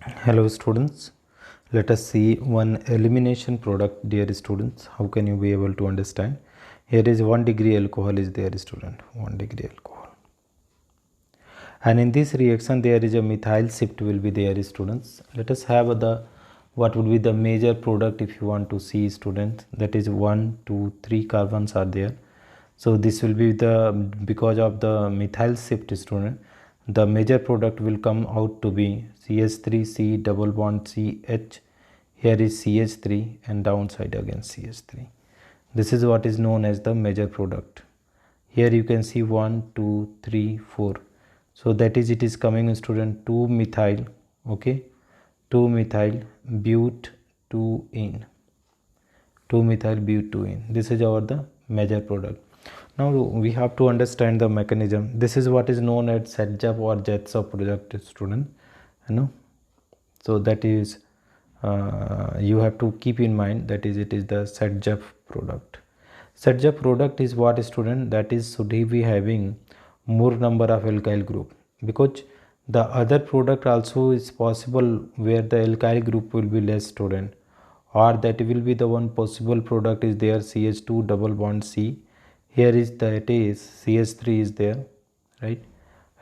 Hello students, let us see one elimination product, dear students. How can you be able to understand? Here is 1 degree alcohol is there, student, 1 degree alcohol. And in this reaction there is a methyl shift will be there, students. Let us have the what would be the major product if you want to see, students. That is 1, 2, 3 carbons are there. So this will be the, because of the methyl shift, student, the major product will come out to be CH3, C double bond CH. Here is CH3 and downside again CH3. This is what is known as the major product. Here you can see 1, 2, 3, 4. So that is, it is coming, student, 2 methyl, okay, 2 methyl but 2 in, 2 methyl but 2 in. This is our the major product. Now we have to understand the mechanism. This is what is known as Sedgwick or Jetsov product, student, you know. So that is you have to keep in mind, that is, it is the Sedgwick product. Sedgwick product is what, student, that is should be having more number of alkyl group, because the other product also is possible where the alkyl group will be less, student, or that will be the one possible product is there CH2 double bond C. Here is that is CH3 is there, right,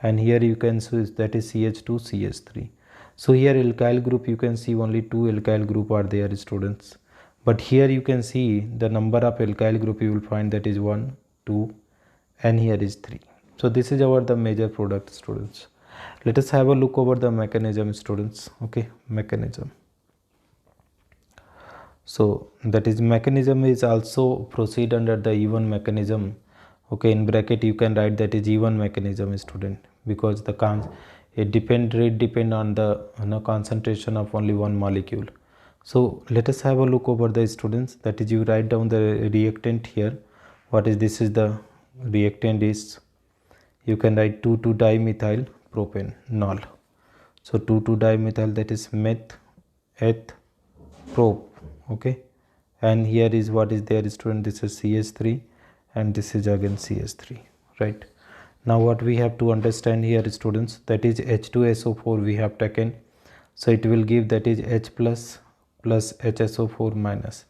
and here you can see that is CH2 CH3. So here alkyl group you can see only 2 alkyl group are there, students, but here you can see the number of alkyl group you will find that is 1, 2, and here is 3. So this is our the major product, students. Let us have a look over the mechanism, students. Okay, mechanism. So that is, mechanism is also proceed under the E1 mechanism. Okay, in bracket you can write that is E1 mechanism, student, because the it depend on the concentration of only one molecule. So let us have a look over the, students, that is, you write down the reactant here. What is this? Is the reactant is, you can write 2,2-dimethyl propane nol. So 2,2-dimethyl, that is meth, eth, prop. Okay, and here is what is there, student, this is CH3 and this is again CH3, right? Now what we have to understand here, students, that is H2SO4 we have taken, so it will give that is H plus plus HSO4 minus.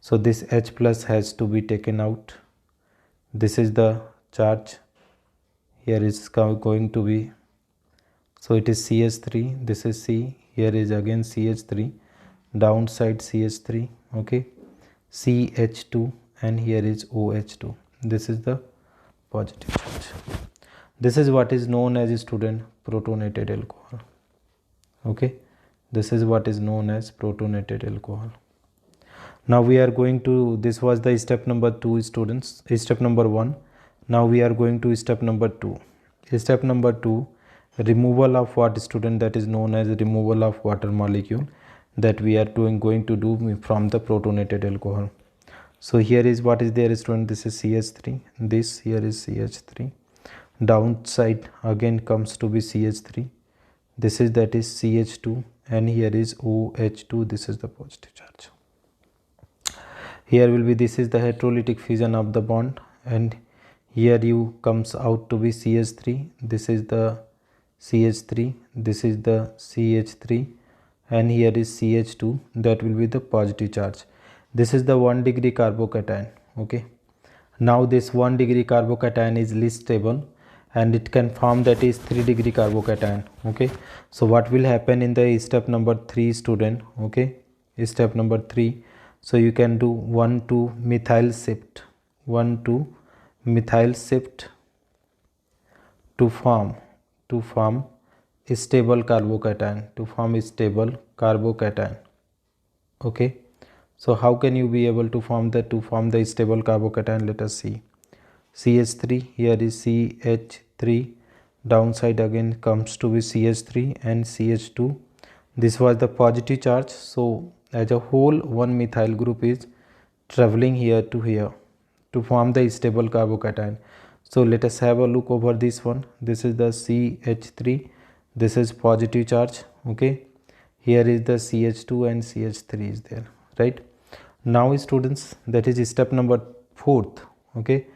So this H plus has to be taken out. This is the charge, here is going to be, so it is CH3, this is C, here is again CH3, downside CH3, okay, CH2, and here is OH2. This is the positive charge. This is what is known as, student, protonated alcohol. Okay, this is what is known as protonated alcohol. Now we are going to, this was the step number 2, students, step number 1. Now we are going to step number 2. Step number 2, removal of what, student, that is known as removal of water molecule, that we are going to do from the protonated alcohol. So here is what is there, student, this is CH3, this here is CH3, downside again comes to be CH3, this is that is CH2, and here is OH2, this is the positive charge. Here will be, this is the heterolytic fission of the bond, and here you comes out to be CH3, this is the CH3, this is the CH3, and here is CH2, that will be the positive charge. This is the 1 degree carbocation. Okay, now this 1 degree carbocation is least stable and it can form that is 3 degree carbocation. Okay, so what will happen in the step number 3, student? Okay, step number 3, so you can do 1,2 methyl shift, 1,2 methyl shift to form stable carbocation, to form stable carbocation. Okay, so how can you be able to form the stable carbocation? Let us see. CH3, here is CH3, downside again comes to be CH3 and CH2. This was the positive charge, so as a whole one methyl group is traveling here to form the stable carbocation. So let us have a look over this one. This is the CH3, this is positive charge. Okay, here is the CH2 and CH3 is there, right? Now students, that is step number 4. Okay,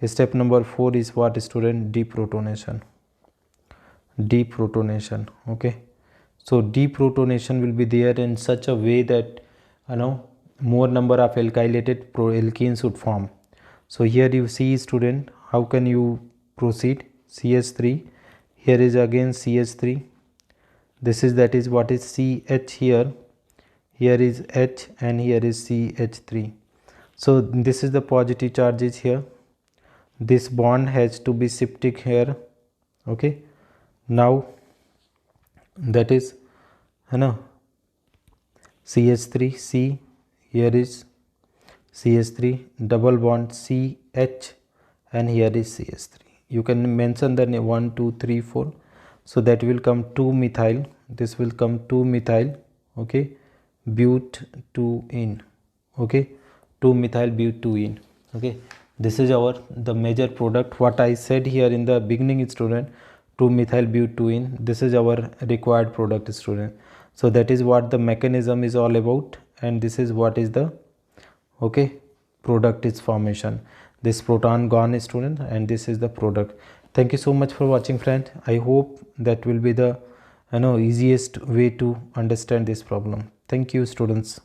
step number 4 is what, student? Deprotonation. Okay, So deprotonation will be there in such a way that more number of alkylated alkenes would form. So here you see, student, how can you proceed? CH3, here is again CH3, this is, that is what is CH here, here is H and here is CH3. So this is the positive charges here, this bond has to be shifted here. Okay, now that is CH3 C, here is CH3 double bond CH and here is CH3. You can mention the 1 2 3 4, so that will come 2 methyl, this will come 2 methyl, okay, but2ene, okay, 2 methyl but2ene. Okay, this is our the major product. What I said here in the beginning, student, 2 methyl but2ene, this is our required product, student. So that is what the mechanism is all about, and this is what is the product is formation. This proton gone, student, and this is the product. Thank you so much for watching, friend. I hope that will be the easiest way to understand this problem. Thank you, students.